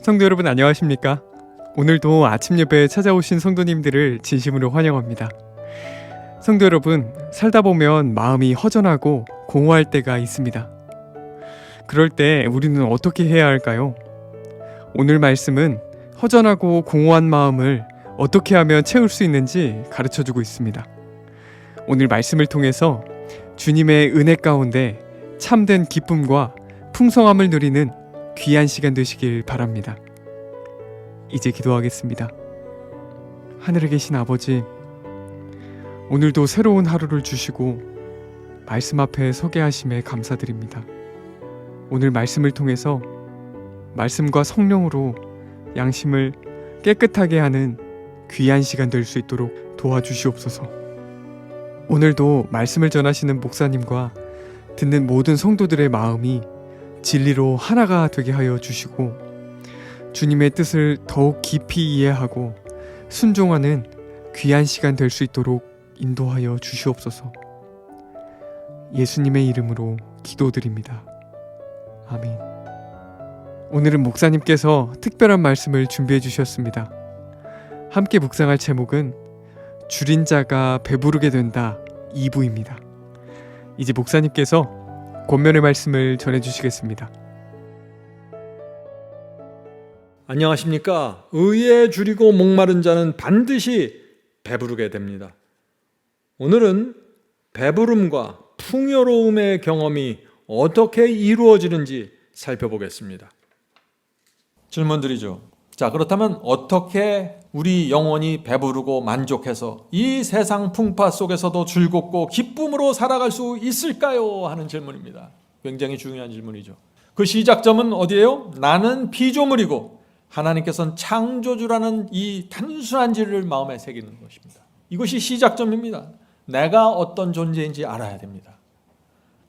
성도 여러분 안녕하십니까? 오늘도 아침 예배에 찾아오신 성도님들을 진심으로 환영합니다. 성도 여러분, 살다 보면 마음이 허전하고 공허할 때가 있습니다. 그럴 때 우리는 어떻게 해야 할까요? 오늘 말씀은 허전하고 공허한 마음을 어떻게 하면 채울 수 있는지 가르쳐주고 있습니다. 오늘 말씀을 통해서 주님의 은혜 가운데 참된 기쁨과 풍성함을 누리는 귀한 시간 되시길 바랍니다. 이제 기도하겠습니다. 하늘에 계신 아버지, 오늘도 새로운 하루를 주시고 말씀 앞에 서게 하심에 감사드립니다. 오늘 말씀을 통해서 말씀과 성령으로 양심을 깨끗하게 하는 귀한 시간 될 수 있도록 도와주시옵소서. 오늘도 말씀을 전하시는 목사님과 듣는 모든 성도들의 마음이 진리로 하나가 되게 하여 주시고 주님의 뜻을 더욱 깊이 이해하고 순종하는 귀한 시간 될 수 있도록 인도하여 주시옵소서. 예수님의 이름으로 기도드립니다. 아멘. 오늘은 목사님께서 특별한 말씀을 준비해 주셨습니다. 함께 묵상할 제목은 줄인 자가 배부르게 된다 2부입니다. 이제 목사님께서 권면의 말씀을 전해주시겠습니다. 안녕하십니까? 의에 줄이고 목마른 자는 반드시 배부르게 됩니다. 오늘은 배부름과 풍요로움의 경험이 어떻게 이루어지는지 살펴보겠습니다. 질문드리죠. 자, 그렇다면 어떻게 우리 영혼이 배부르고 만족해서 이 세상 풍파 속에서도 즐겁고 기쁨으로 살아갈 수 있을까요? 하는 질문입니다. 굉장히 중요한 질문이죠. 그 시작점은 어디예요? 나는 피조물이고 하나님께서는 창조주라는 이 단순한 진리를 마음에 새기는 것입니다. 이것이 시작점입니다. 내가 어떤 존재인지 알아야 됩니다.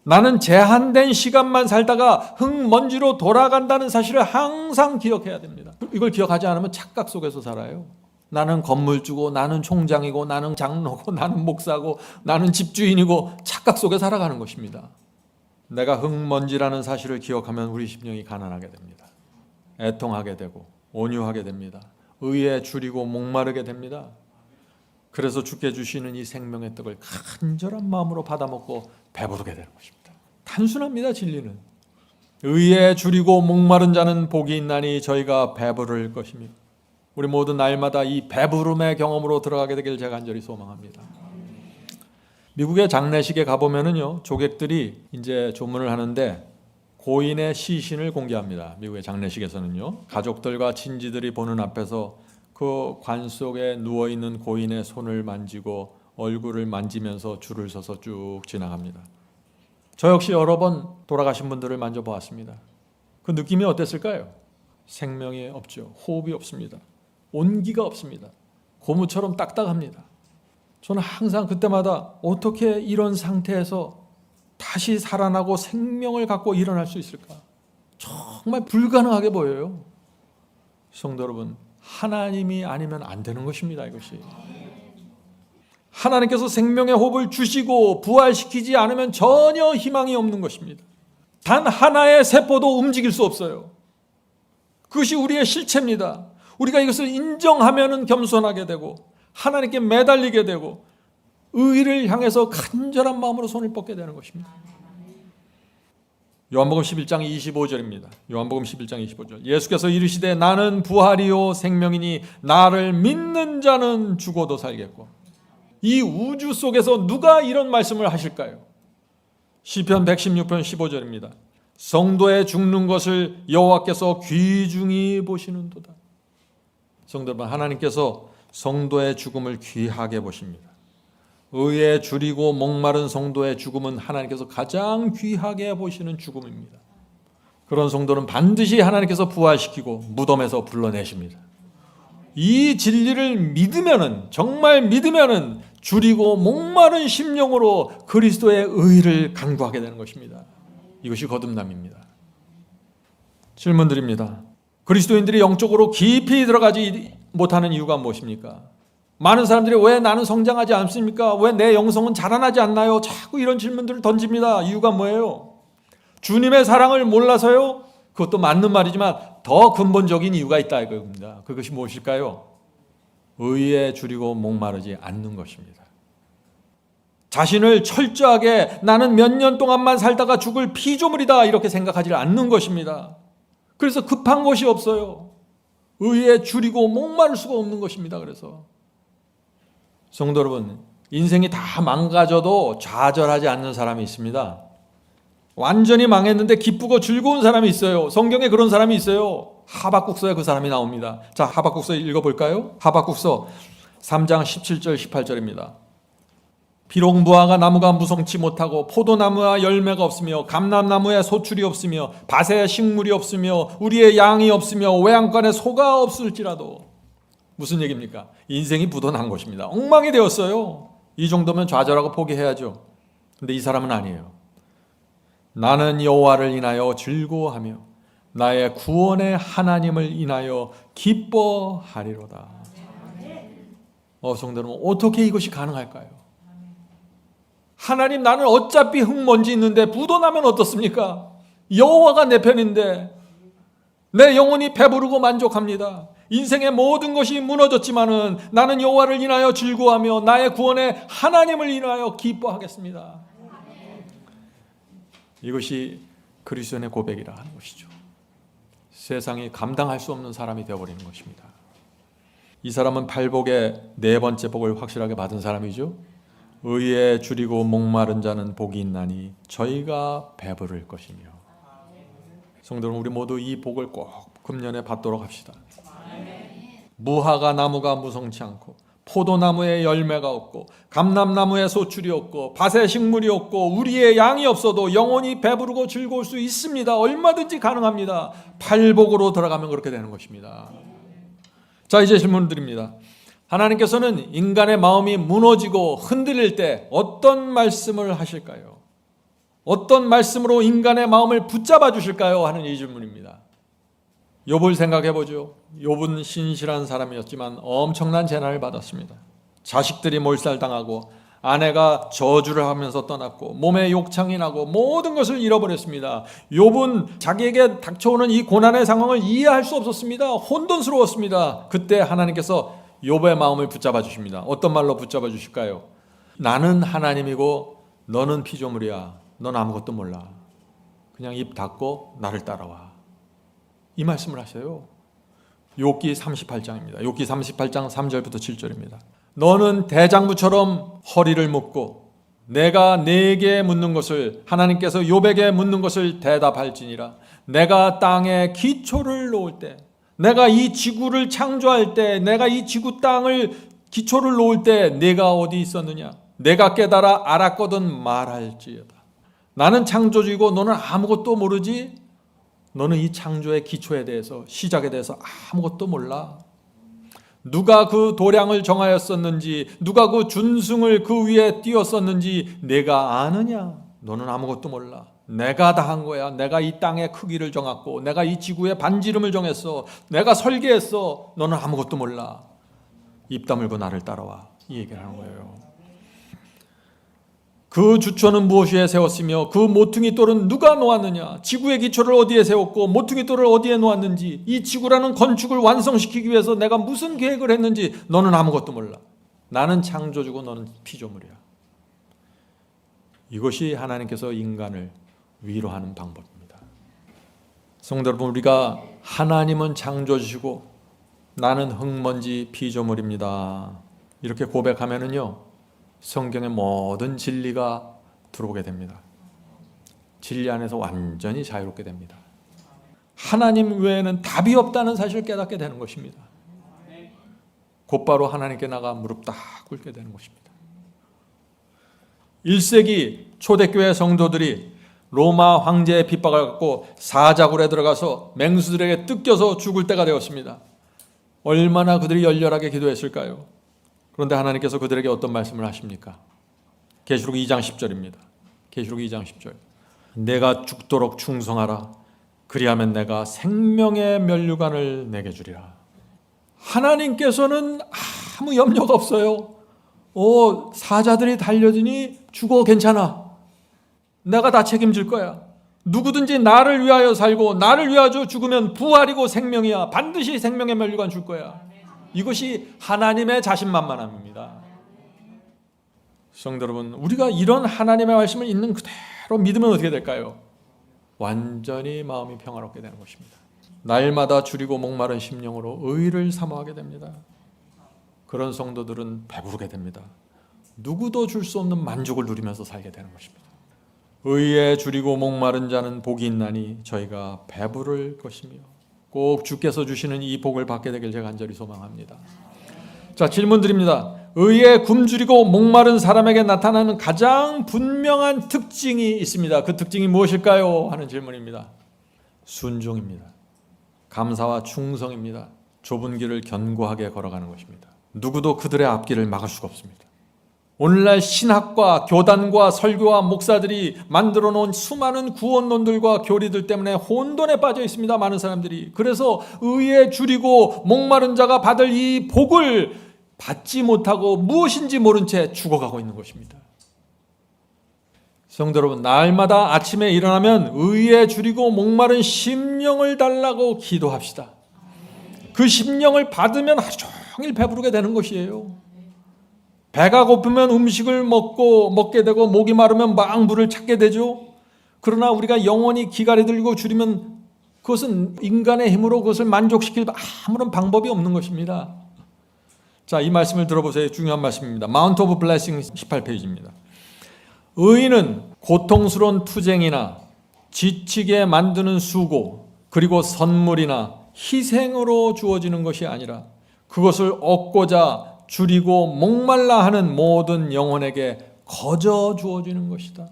나는 제한된 시간만 살다가 흙먼지로 돌아간다는 사실을 항상 기억해야 됩니다. 이걸 기억하지 않으면 착각 속에서 살아요. 나는 건물주고 나는 총장이고 나는 장로고 나는 목사고 나는 집주인이고 착각 속에 살아가는 것입니다. 내가 흙먼지라는 사실을 기억하면 우리 심령이 가난하게 됩니다. 애통하게 되고 온유하게 됩니다. 의에 줄이고 목마르게 됩니다. 그래서 주께 주시는 이 생명의 떡을 간절한 마음으로 받아먹고 배부르게 되는 것입니다. 단순합니다. 진리는. 의에 줄이고 목마른 자는 복이 있나니 저희가 배부를 것입니다. 우리 모두 날마다 이 배부름의 경험으로 들어가게 되길 제가 간절히 소망합니다. 미국의 장례식에 가보면은요, 조객들이 이제 조문을 하는데 고인의 시신을 공개합니다. 미국의 장례식에서는요, 가족들과 친지들이 보는 앞에서 그 관 속에 누워있는 고인의 손을 만지고 얼굴을 만지면서 줄을 서서 쭉 지나갑니다. 저 역시 여러 번 돌아가신 분들을 만져보았습니다. 그 느낌이 어땠을까요? 생명이 없죠. 호흡이 없습니다. 온기가 없습니다. 고무처럼 딱딱합니다. 저는 항상 그때마다 어떻게 이런 상태에서 다시 살아나고 생명을 갖고 일어날 수 있을까? 정말 불가능하게 보여요. 성도 여러분, 하나님이 아니면 안 되는 것입니다. 이것이 하나님께서 생명의 호흡을 주시고 부활시키지 않으면 전혀 희망이 없는 것입니다. 단 하나의 세포도 움직일 수 없어요. 그것이 우리의 실체입니다. 우리가 이것을 인정하면 겸손하게 되고 하나님께 매달리게 되고 의를 향해서 간절한 마음으로 손을 뻗게 되는 것입니다. 요한복음 11장 25절입니다. 요한복음 11장 25절. 예수께서 이르시되 나는 부활이요 생명이니 나를 믿는 자는 죽어도 살겠고. 이 우주 속에서 누가 이런 말씀을 하실까요? 시편 116편 15절입니다. 성도의 죽는 것을 여호와께서 귀중히 보시는도다. 성도 여러분, 하나님께서 성도의 죽음을 귀하게 보십니다. 의에 줄이고 목마른 성도의 죽음은 하나님께서 가장 귀하게 보시는 죽음입니다. 그런 성도는 반드시 하나님께서 부활시키고 무덤에서 불러내십니다. 이 진리를 믿으면은, 정말 믿으면은 줄이고 목마른 심령으로 그리스도의 의를 간구하게 되는 것입니다. 이것이 거듭남입니다. 질문 드립니다. 그리스도인들이 영적으로 깊이 들어가지 못하는 이유가 무엇입니까? 많은 사람들이 왜 나는 성장하지 않습니까? 왜 내 영성은 자라나지 않나요? 자꾸 이런 질문들을 던집니다. 이유가 뭐예요? 주님의 사랑을 몰라서요? 그것도 맞는 말이지만 더 근본적인 이유가 있다 이겁니다. 그것이 무엇일까요? 의에 줄이고 목마르지 않는 것입니다. 자신을 철저하게 나는 몇 년 동안만 살다가 죽을 피조물이다 이렇게 생각하지 않는 것입니다. 그래서 급한 것이 없어요. 의에 줄이고 목마를 수가 없는 것입니다. 그래서 성도 여러분, 인생이 다 망가져도 좌절하지 않는 사람이 있습니다. 완전히 망했는데 기쁘고 즐거운 사람이 있어요. 성경에 그런 사람이 있어요. 하박국서에 그 사람이 나옵니다. 자, 하박국서 읽어볼까요? 하박국서 3장 17절 18절입니다. 비록 무화과 나무가 무성치 못하고 포도나무와 열매가 없으며 감람나무에 소출이 없으며 밭에 식물이 없으며 우리의 양이 없으며 외양간에 소가 없을지라도, 무슨 얘기입니까? 인생이 부도난 것입니다. 엉망이 되었어요. 이 정도면 좌절하고 포기해야죠. 근데 이 사람은 아니에요. 나는 여호와를 인하여 즐거워하며 나의 구원의 하나님을 인하여 기뻐하리로다. 성도 여러분, 어떻게 이것이 가능할까요? 하나님, 나는 어차피 흙먼지 있는데 부도나면 어떻습니까? 여호와가 내 편인데 내 영혼이 배부르고 만족합니다. 인생의 모든 것이 무너졌지만은 나는 여호와를 인하여 즐거워하며 나의 구원의 하나님을 인하여 기뻐하겠습니다. 이것이 그리스도인의 고백이라 하는 것이죠. 세상이 감당할 수 없는 사람이 되어버리는 것입니다. 이 사람은 팔복의 네 번째 복을 확실하게 받은 사람이죠. 의에 줄이고 목마른 자는 복이 있나니 저희가 배부를 것이며. 성도 여러분, 우리 모두 이 복을 꼭 금년에 받도록 합시다. 무화과 나무가 무성치 않고 포도나무에 열매가 없고 감람나무에 소출이 없고 밭에 식물이 없고 우리의 양이 없어도 영혼이 배부르고 즐거울 수 있습니다. 얼마든지 가능합니다. 팔복으로 들어가면 그렇게 되는 것입니다. 자, 이제 질문 드립니다. 하나님께서는 인간의 마음이 무너지고 흔들릴 때 어떤 말씀을 하실까요? 어떤 말씀으로 인간의 마음을 붙잡아 주실까요? 하는 이 질문입니다. 욥을 생각해 보죠. 욥은 신실한 사람이었지만 엄청난 재난을 받았습니다. 자식들이 몰살당하고 아내가 저주를 하면서 떠났고 몸에 욕창이 나고 모든 것을 잃어버렸습니다. 욥은 자기에게 닥쳐오는 이 고난의 상황을 이해할 수 없었습니다. 혼돈스러웠습니다. 그때 하나님께서 욥의 마음을 붙잡아 주십니다. 어떤 말로 붙잡아 주실까요? 나는 하나님이고 너는 피조물이야. 넌 아무것도 몰라. 그냥 입 닫고 나를 따라와. 이 말씀을 하세요. 욥기 38장입니다. 욥기 38장 3절부터 7절입니다. 너는 대장부처럼 허리를 묶고 내가 네게 묻는 것을, 하나님께서 욥에게 묻는 것을 대답할지니라. 내가 땅에 기초를 놓을 때, 내가 이 지구를 창조할 때, 내가 이 지구 땅을 기초를 놓을 때 내가 어디 있었느냐? 내가 깨달아 알았거든 말할지어다. 나는 창조주이고 너는 아무것도 모르지? 너는 이 창조의 기초에 대해서, 시작에 대해서 아무것도 몰라. 누가 그 도량을 정하였었는지, 누가 그 준승을 그 위에 띄웠었는지 내가 아느냐? 너는 아무것도 몰라. 내가 다 한 거야. 내가 이 땅의 크기를 정했고 내가 이 지구의 반지름을 정했어. 내가 설계했어. 너는 아무것도 몰라. 입 다물고 나를 따라와. 이 얘기를 하는 거예요. 그 주초는 무엇에 세웠으며 그 모퉁이 돌은 누가 놓았느냐? 지구의 기초를 어디에 세웠고 모퉁이 돌을 어디에 놓았는지, 이 지구라는 건축을 완성시키기 위해서 내가 무슨 계획을 했는지 너는 아무것도 몰라. 나는 창조주고 너는 피조물이야. 이것이 하나님께서 인간을 위로하는 방법입니다. 성도 여러분, 우리가 하나님은 창조주시고 나는 흙먼지 피조물입니다. 이렇게 고백하면은요, 성경의 모든 진리가 들어오게 됩니다. 진리 안에서 완전히 자유롭게 됩니다. 하나님 외에는 답이 없다는 사실을 깨닫게 되는 것입니다. 곧바로 하나님께 나가 무릎 딱 꿇게 되는 것입니다. 1세기 초대교회 성도들이 로마 황제의 핍박을 받고 사자굴에 들어가서 맹수들에게 뜯겨서 죽을 때가 되었습니다. 얼마나 그들이 열렬하게 기도했을까요? 그런데 하나님께서 그들에게 어떤 말씀을 하십니까? 계시록 2장 10절입니다. 계시록 2장 10절. 내가 죽도록 충성하라. 그리하면 내가 생명의 면류관을 내게 주리라. 하나님께서는 아무 염려가 없어요. 사자들이 달려드니 죽어, 괜찮아. 내가 다 책임질 거야. 누구든지 나를 위하여 살고 나를 위하여 죽으면 부활이고 생명이야. 반드시 생명의 면류관 줄 거야. 이것이 하나님의 자신만만함입니다. 성도 여러분, 우리가 이런 하나님의 말씀을 있는 그대로 믿으면 어떻게 될까요? 완전히 마음이 평화롭게 되는 것입니다. 날마다 줄이고 목마른 심령으로 의를 사모하게 됩니다. 그런 성도들은 배부르게 됩니다. 누구도 줄 수 없는 만족을 누리면서 살게 되는 것입니다. 의에 줄이고 목마른 자는 복이 있나니 저희가 배부를 것이며, 꼭 주께서 주시는 이 복을 받게 되길 제가 간절히 소망합니다. 자, 질문 드립니다. 의에 굶주리고 목마른 사람에게 나타나는 가장 분명한 특징이 있습니다. 그 특징이 무엇일까요? 하는 질문입니다. 순종입니다. 감사와 충성입니다. 좁은 길을 견고하게 걸어가는 것입니다. 누구도 그들의 앞길을 막을 수가 없습니다. 오늘날 신학과 교단과 설교와 목사들이 만들어 놓은 수많은 구원론들과 교리들 때문에 혼돈에 빠져 있습니다. 많은 사람들이. 그래서 의에 줄이고 목마른 자가 받을 이 복을 받지 못하고 무엇인지 모른 채 죽어가고 있는 것입니다. 성도 여러분, 날마다 아침에 일어나면 의에 줄이고 목마른 심령을 달라고 기도합시다. 그 심령을 받으면 하루 종일 배부르게 되는 것이에요. 배가 고프면 음식을 먹게 되고 목이 마르면 막 물을 찾게 되죠. 그러나 우리가 영원히 기갈이 들고 줄이면 그것은 인간의 힘으로 그것을 만족시킬 아무런 방법이 없는 것입니다. 자, 이 말씀을 들어보세요. 중요한 말씀입니다. 마운트 오브 블레싱 18페이지입니다. 의인은 고통스러운 투쟁이나 지치게 만드는 수고, 그리고 선물이나 희생으로 주어지는 것이 아니라 그것을 얻고자 줄이고 목말라 하는 모든 영혼에게 거저 주어지는 것이다.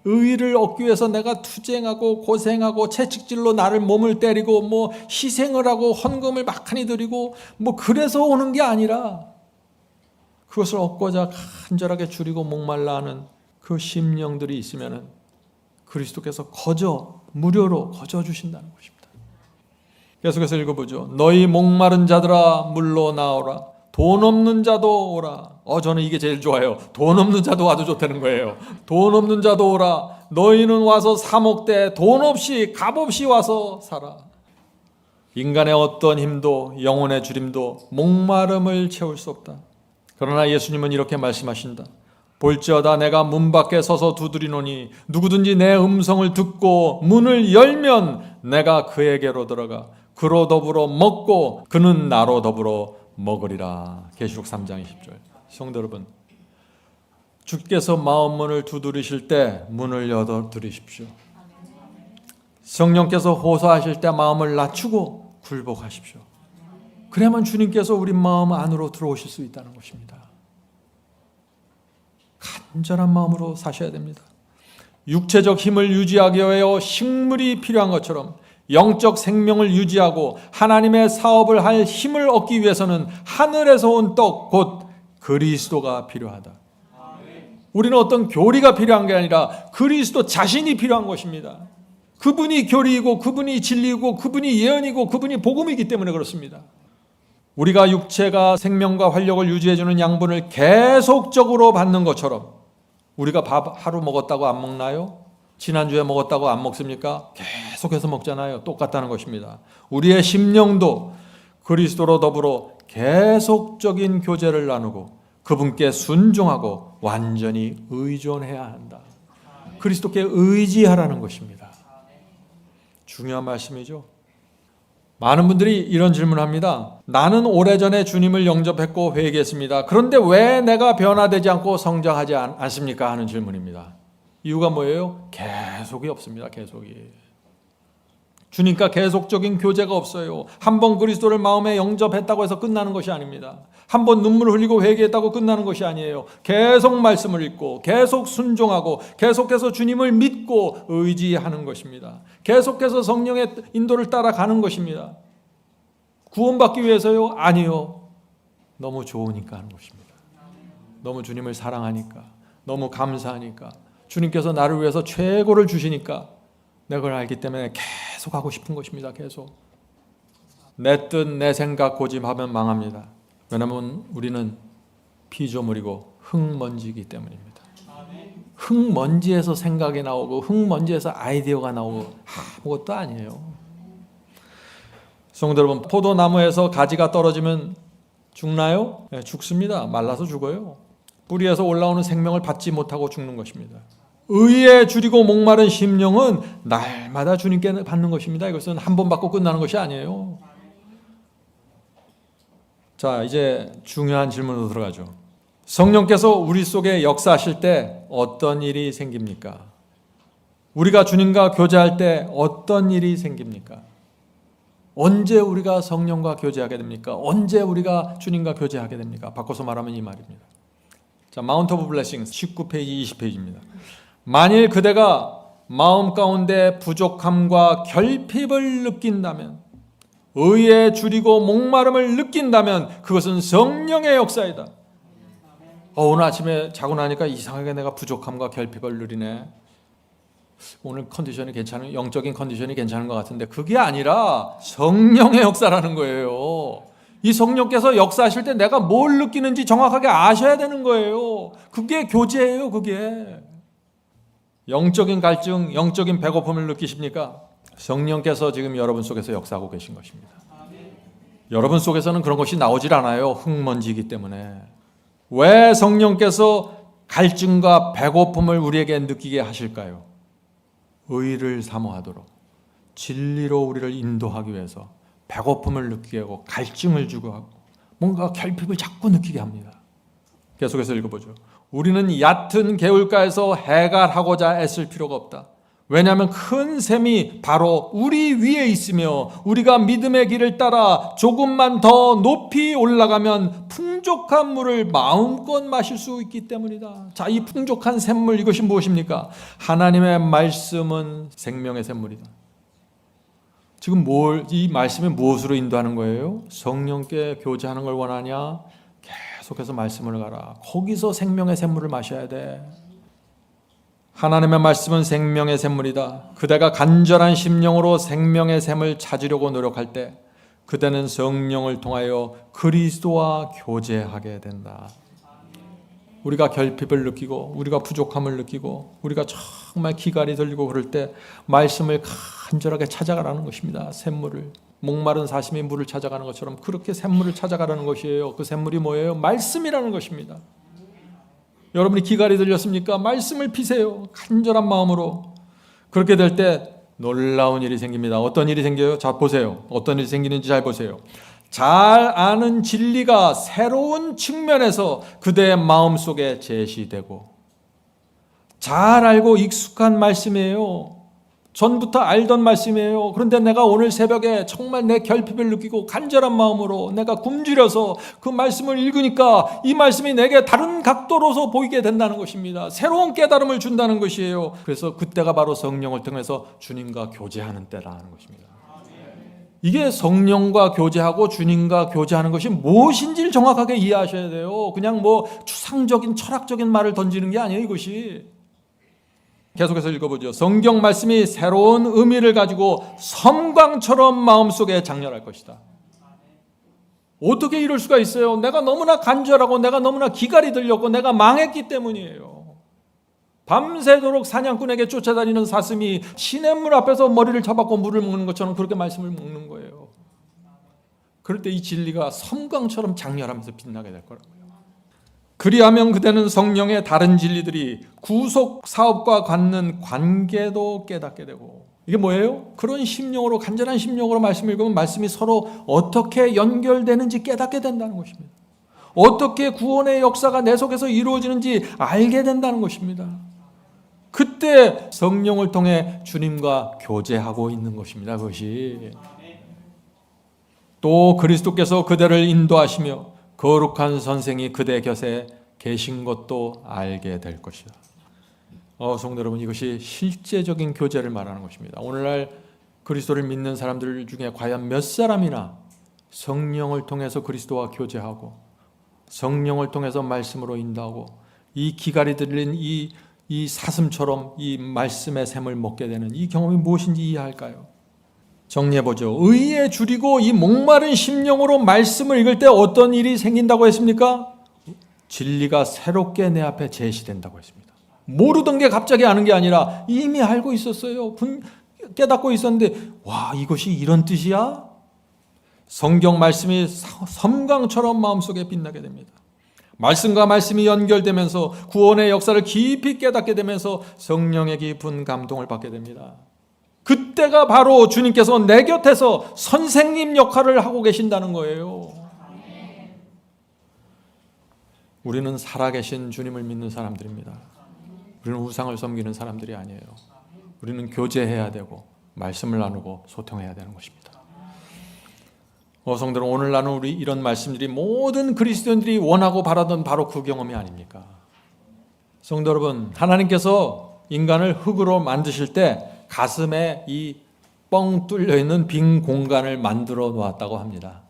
의의를 얻기 위해서 내가 투쟁하고 고생하고 채찍질로 나를 몸을 때리고 희생을 하고 헌금을 막하니 드리고 그래서 오는 게 아니라 그것을 얻고자 간절하게 줄이고 목말라 하는 그 심령들이 있으면은 그리스도께서 무료로 거저 주신다는 것입니다. 계속해서 읽어보죠. 너희 목마른 자들아 물로 나오라. 돈 없는 자도 오라. 저는 이게 제일 좋아요. 돈 없는 자도 와도 좋다는 거예요. 돈 없는 자도 오라. 너희는 와서 사 먹되 돈 없이 값없이 와서 살아. 인간의 어떤 힘도 영혼의 주림도 목마름을 채울 수 없다. 그러나 예수님은 이렇게 말씀하신다. 볼지어다 내가 문 밖에 서서 두드리노니 누구든지 내 음성을 듣고 문을 열면 내가 그에게로 들어가 그로 더불어 먹고 그는 나로 더불어 먹으리라. 계시록 3장 20절. 성도 여러분, 주께서 마음문을 두드리실 때 문을 열어드리십시오. 성령께서 호소하실 때 마음을 낮추고 굴복하십시오. 그래야만 주님께서 우리 마음 안으로 들어오실 수 있다는 것입니다. 간절한 마음으로 사셔야 됩니다. 육체적 힘을 유지하기 위하여 식물이 필요한 것처럼 영적 생명을 유지하고 하나님의 사업을 할 힘을 얻기 위해서는 하늘에서 온 떡, 곧 그리스도가 필요하다. 우리는 어떤 교리가 필요한 게 아니라 그리스도 자신이 필요한 것입니다. 그분이 교리이고 그분이 진리이고 그분이 예언이고 그분이 복음이기 때문에 그렇습니다. 우리가 육체가 생명과 활력을 유지해주는 양분을 계속적으로 받는 것처럼 우리가 밥 하루 먹었다고 안 먹나요? 지난주에 먹었다고 안 먹습니까? 계속해서 먹잖아요. 똑같다는 것입니다. 우리의 심령도 그리스도로 더불어 계속적인 교제를 나누고 그분께 순종하고 완전히 의존해야 한다. 그리스도께 의지하라는 것입니다. 중요한 말씀이죠. 많은 분들이 이런 질문을 합니다. 나는 오래전에 주님을 영접했고 회개했습니다. 그런데 왜 내가 변화되지 않고 성장하지 않습니까? 하는 질문입니다. 이유가 뭐예요? 계속이 없습니다. 계속이. 주님과 계속적인 교제가 없어요. 한번 그리스도를 마음에 영접했다고 해서 끝나는 것이 아닙니다. 한번 눈물을 흘리고 회개했다고 끝나는 것이 아니에요. 계속 말씀을 읽고 계속 순종하고 계속해서 주님을 믿고 의지하는 것입니다. 계속해서 성령의 인도를 따라가는 것입니다. 구원받기 위해서요? 아니요. 너무 좋으니까 하는 것입니다. 너무 주님을 사랑하니까, 너무 감사하니까, 주님께서 나를 위해서 최고를 주시니까 내가 그걸 알기 때문에 계속 하고 싶은 것입니다. 계속. 내 뜻, 내 생각 고집하면 망합니다. 왜냐하면 우리는 피조물이고 흙먼지이기 때문입니다. 흙먼지에서 생각이 나오고 흙먼지에서 아이디어가 나오고 아무것도 아니에요. 성도 여러분, 포도나무에서 가지가 떨어지면 죽나요? 네, 죽습니다. 말라서 죽어요. 뿌리에서 올라오는 생명을 받지 못하고 죽는 것입니다. 의에 줄이고 목마른 심령은 날마다 주님께 받는 것입니다. 이것은 한 번 받고 끝나는 것이 아니에요. 자, 이제 중요한 질문으로 들어가죠. 성령께서 우리 속에 역사하실 때 어떤 일이 생깁니까? 우리가 주님과 교제할 때 어떤 일이 생깁니까? 언제 우리가 성령과 교제하게 됩니까? 언제 우리가 주님과 교제하게 됩니까? 바꿔서 말하면 이 말입니다. 자, 마운트 오브 블레싱 19페이지 20페이지입니다. 만일 그대가 마음 가운데 부족함과 결핍을 느낀다면, 의에 줄이고 목마름을 느낀다면 그것은 성령의 역사이다. 오늘 아침에 자고 나니까 이상하게 내가 부족함과 결핍을 누리네. 오늘 컨디션이 괜찮은, 영적인 컨디션이 괜찮은 것 같은데 그게 아니라 성령의 역사라는 거예요. 이 성령께서 역사하실 때 내가 뭘 느끼는지 정확하게 아셔야 되는 거예요. 그게 교제예요. 그게 영적인 갈증, 영적인 배고픔을 느끼십니까? 성령께서 지금 여러분 속에서 역사하고 계신 것입니다. 여러분 속에서는 그런 것이 나오질 않아요. 흙먼지이기 때문에. 왜 성령께서 갈증과 배고픔을 우리에게 느끼게 하실까요? 의를 사모하도록, 진리로 우리를 인도하기 위해서 배고픔을 느끼게 하고 갈증을 주고 하고 뭔가 결핍을 자꾸 느끼게 합니다. 계속해서 읽어보죠. 우리는 얕은 개울가에서 해갈하고자 애쓸 필요가 없다. 왜냐하면 큰 샘이 바로 우리 위에 있으며 우리가 믿음의 길을 따라 조금만 더 높이 올라가면 풍족한 물을 마음껏 마실 수 있기 때문이다. 자, 이 풍족한 샘물, 이것이 무엇입니까? 하나님의 말씀은 생명의 샘물이다. 지금 이 말씀이 무엇으로 인도하는 거예요? 성령께 교제하는 걸 원하냐? 계속해서 말씀을 가라. 거기서 생명의 샘물을 마셔야 돼. 하나님의 말씀은 생명의 샘물이다. 그대가 간절한 심령으로 생명의 샘을 찾으려고 노력할 때 그대는 성령을 통하여 그리스도와 교제하게 된다. 우리가 결핍을 느끼고 우리가 부족함을 느끼고 우리가 정말 기갈이 들리고 그럴 때 말씀을 간절하게 찾아가라는 것입니다. 샘물을, 목마른 사슴이 물을 찾아가는 것처럼 그렇게 샘물을 찾아가라는 것이에요. 그 샘물이 뭐예요? 말씀이라는 것입니다. 여러분이 기갈이 들렸습니까? 말씀을 피세요. 간절한 마음으로. 그렇게 될 때 놀라운 일이 생깁니다. 어떤 일이 생겨요? 자, 보세요. 어떤 일이 생기는지 잘 보세요. 잘 아는 진리가 새로운 측면에서 그대의 마음속에 제시되고, 잘 알고 익숙한 말씀이에요. 전부터 알던 말씀이에요. 그런데 내가 오늘 새벽에 정말 내 결핍을 느끼고 간절한 마음으로 내가 굶주려서 그 말씀을 읽으니까 이 말씀이 내게 다른 각도로서 보이게 된다는 것입니다. 새로운 깨달음을 준다는 것이에요. 그래서 그때가 바로 성령을 통해서 주님과 교제하는 때라는 것입니다. 이게 성령과 교제하고 주님과 교제하는 것이 무엇인지를 정확하게 이해하셔야 돼요. 그냥 뭐 추상적인 철학적인 말을 던지는 게 아니에요, 이것이. 계속해서 읽어보죠. 성경 말씀이 새로운 의미를 가지고 섬광처럼 마음속에 장렬할 것이다. 어떻게 이럴 수가 있어요? 내가 너무나 간절하고 내가 너무나 기갈이 들렸고 내가 망했기 때문이에요. 밤새도록 사냥꾼에게 쫓아다니는 사슴이 시냇물 앞에서 머리를 잡았고 물을 먹는 것처럼 그렇게 말씀을 먹는 거예요. 그럴 때 이 진리가 섬광처럼 장렬하면서 빛나게 될 거라고요. 그리하면 그대는 성령의 다른 진리들이 구속 사업과 갖는 관계도 깨닫게 되고, 이게 뭐예요? 그런 심령으로, 간절한 심령으로 말씀을 읽으면 말씀이 서로 어떻게 연결되는지 깨닫게 된다는 것입니다. 어떻게 구원의 역사가 내 속에서 이루어지는지 알게 된다는 것입니다. 그때 성령을 통해 주님과 교제하고 있는 것입니다. 그것이. 또 그리스도께서 그대를 인도하시며 거룩한 선생이 그대 곁에 계신 것도 알게 될 것이다. 성도 여러분, 이것이 실제적인 교제를 말하는 것입니다. 오늘날 그리스도를 믿는 사람들 중에 과연 몇 사람이나 성령을 통해서 그리스도와 교제하고 성령을 통해서 말씀으로 인도하고 이 기갈이 들린 이 사슴처럼 이 말씀의 샘을 먹게 되는 이 경험이 무엇인지 이해할까요? 정리해보죠. 의에 줄이고 이 목마른 심령으로 말씀을 읽을 때 어떤 일이 생긴다고 했습니까? 진리가 새롭게 내 앞에 제시된다고 했습니다. 모르던 게 갑자기 아는 게 아니라 이미 알고 있었어요. 깨닫고 있었는데 와, 이것이 이런 뜻이야? 성경 말씀이 섬광처럼 마음속에 빛나게 됩니다. 말씀과 말씀이 연결되면서 구원의 역사를 깊이 깨닫게 되면서 성령의 깊은 감동을 받게 됩니다. 그때가 바로 주님께서 내 곁에서 선생님 역할을 하고 계신다는 거예요. 우리는 살아계신 주님을 믿는 사람들입니다. 우리는 우상을 섬기는 사람들이 아니에요. 우리는 교제해야 되고 말씀을 나누고 소통해야 되는 것입니다. 성도들, 오늘 나눈 우리 이런 말씀들이 모든 그리스도인들이 원하고 바라던 바로 그 경험이 아닙니까? 성도 여러분, 하나님께서 인간을 흙으로 만드실 때 가슴에 이 뻥 뚫려 있는 빈 공간을 만들어 놓았다고 합니다.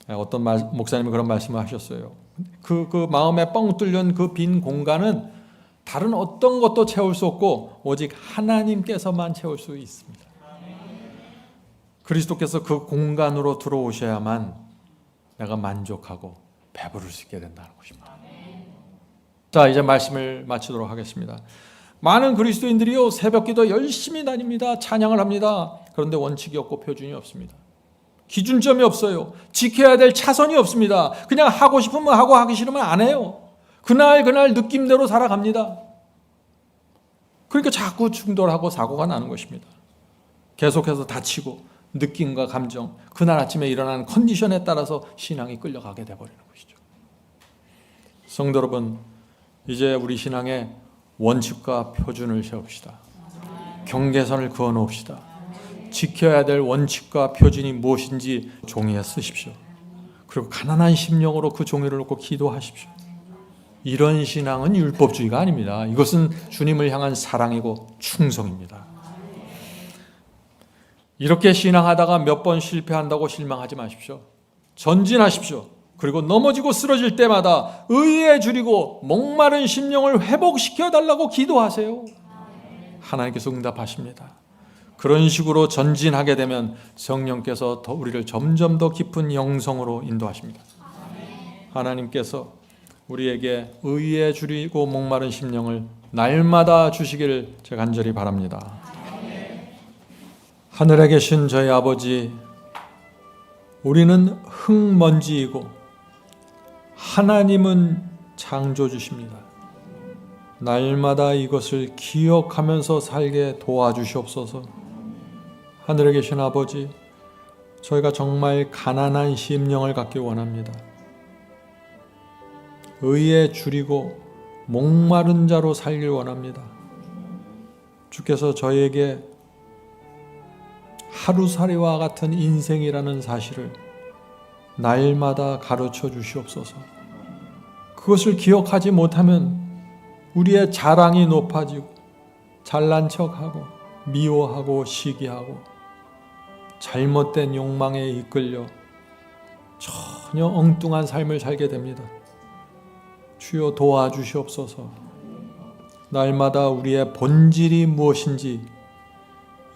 어떤 목사님이 그런 말씀을 하셨어요. 그 마음에 뻥 뚫린 그 빈 공간은 다른 어떤 것도 채울 수 없고 오직 하나님께서만 채울 수 있습니다. 그리스도께서 그 공간으로 들어오셔야만 내가 만족하고 배부를 수 있게 된다는 것입니다. 자, 이제 말씀을 마치도록 하겠습니다. 많은 그리스도인들이요, 새벽기도 열심히 다닙니다. 찬양을 합니다. 그런데 원칙이 없고 표준이 없습니다. 기준점이 없어요. 지켜야 될 차선이 없습니다. 그냥 하고 싶으면 하고 하기 싫으면 안 해요. 그날 느낌대로 살아갑니다. 그러니까 자꾸 충돌하고 사고가 나는 것입니다. 계속해서 다치고 느낌과 감정, 그날 아침에 일어나는 컨디션에 따라서 신앙이 끌려가게 돼버리는 것이죠. 성도 여러분, 이제 우리 신앙에 원칙과 표준을 세웁시다. 경계선을 그어놓읍시다. 지켜야 될 원칙과 표준이 무엇인지 종이에 쓰십시오. 그리고 가난한 심령으로 그 종이를 놓고 기도하십시오. 이런 신앙은 율법주의가 아닙니다. 이것은 주님을 향한 사랑이고 충성입니다. 이렇게 신앙하다가 몇 번 실패한다고 실망하지 마십시오. 전진하십시오. 그리고 넘어지고 쓰러질 때마다 의에 줄이고 목마른 심령을 회복시켜 달라고 기도하세요. 하나님께서 응답하십니다. 그런 식으로 전진하게 되면 성령께서 더 우리를 점점 더 깊은 영성으로 인도하십니다. 하나님께서 우리에게 의에 줄이고 목마른 심령을 날마다 주시기를 제가 간절히 바랍니다. 하늘에 계신 저희 아버지, 우리는 흙먼지이고 하나님은 창조주십니다. 날마다 이것을 기억하면서 살게 도와주시옵소서. 하늘에 계신 아버지, 저희가 정말 가난한 심령을 갖기 원합니다. 의에 줄이고 목마른 자로 살길 원합니다. 주께서 저희에게 하루살이와 같은 인생이라는 사실을 날마다 가르쳐 주시옵소서. 그것을 기억하지 못하면 우리의 자랑이 높아지고 잘난 척하고 미워하고 시기하고 잘못된 욕망에 이끌려 전혀 엉뚱한 삶을 살게 됩니다. 주여 도와주시옵소서. 날마다 우리의 본질이 무엇인지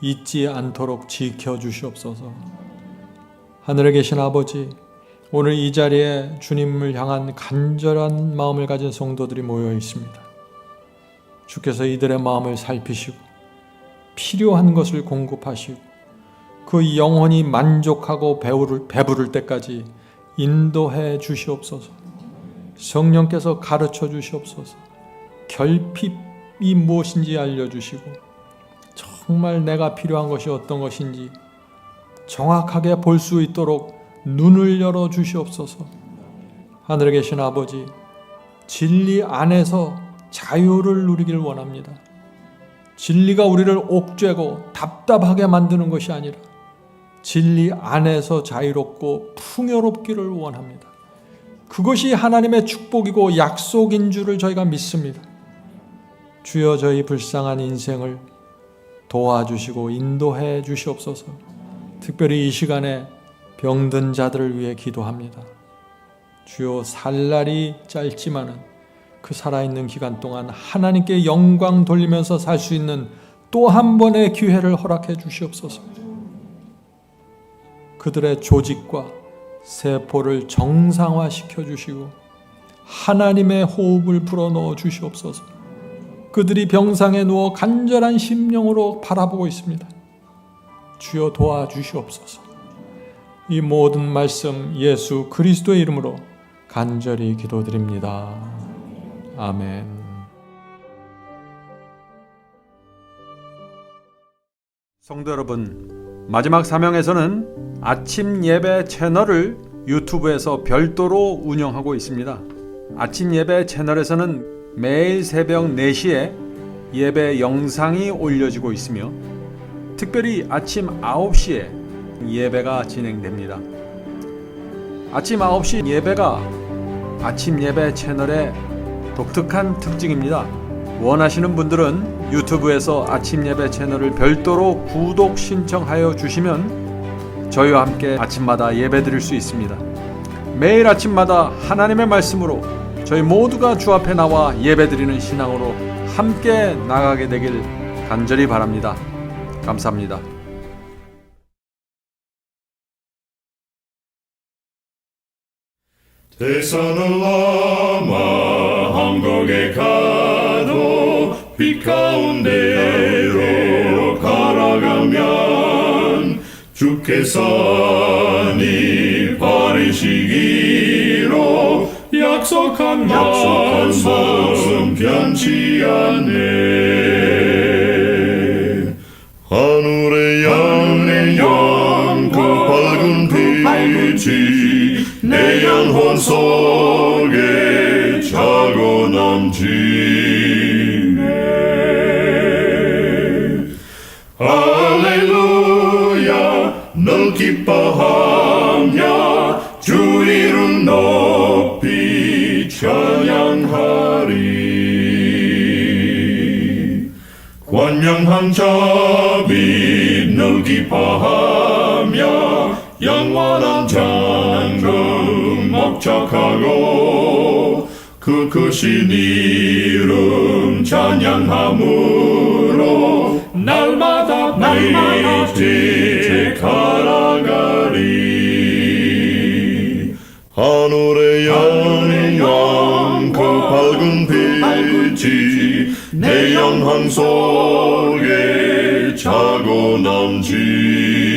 잊지 않도록 지켜주시옵소서. 하늘에 계신 아버지, 오늘 이 자리에 주님을 향한 간절한 마음을 가진 성도들이 모여 있습니다. 주께서 이들의 마음을 살피시고 필요한 것을 공급하시고 그 영혼이 만족하고 배부를 때까지 인도해 주시옵소서. 성령께서 가르쳐 주시옵소서. 결핍이 무엇인지 알려주시고 정말 내가 필요한 것이 어떤 것인지 정확하게 볼 수 있도록 눈을 열어 주시옵소서. 하늘에 계신 아버지, 진리 안에서 자유를 누리길 원합니다. 진리가 우리를 옥죄고 답답하게 만드는 것이 아니라 진리 안에서 자유롭고 풍요롭기를 원합니다. 그것이 하나님의 축복이고 약속인 줄을 저희가 믿습니다. 주여, 저희 불쌍한 인생을 도와주시고 인도해 주시옵소서. 특별히 이 시간에 병든 자들을 위해 기도합니다. 주여, 살 날이 짧지만은 그 살아있는 기간 동안 하나님께 영광 돌리면서 살 수 있는 또 한 번의 기회를 허락해 주시옵소서. 그들의 조직과 세포를 정상화시켜 주시고 하나님의 호흡을 불어넣어 주시옵소서. 그들이 병상에 누워 간절한 심령으로 바라보고 있습니다. 주여 도와주시옵소서. 이 모든 말씀 예수 그리스도의 이름으로 간절히 기도드립니다. 아멘. 성도 여러분, 마지막 사명에서는 아침 예배 채널을 유튜브에서 별도로 운영하고 있습니다. 아침 예배 채널에서는 매일 새벽 4시에 예배 영상이 올려지고 있으며 특별히 아침 9시에 예배가 진행됩니다. 아침 9시 예배가 아침 예배 채널의 독특한 특징입니다. 원하시는 분들은 유튜브에서 아침 예배 채널을 별도로 구독 신청하여 주시면 저희와 함께 아침마다 예배 드릴 수 있습니다. 매일 아침마다 하나님의 말씀으로 저희 모두가 주 앞에 나와 예배 드리는 신앙으로 함께 나가게 되길 간절히 바랍니다. 감사합니다. 대산을 넘어 한국에 가도 빛 가운데로 걸어가면 주께서 네 버리시기로 약속한 말씀 변치 않네. 하늘의 양 그 밝은 빛이 내 영혼 속에 자고 남지네. 할렐루야 널 기뻐하며 주 이름 높이 찬양하리. 권명한 자비 널 기뻐하며 영원한 장금 목적하고 그 크신 이름 찬양함으로 날마다 빛에 걸어가리. 하늘의 영광 그 밝은 빛이 내 영혼 속에 자고 남지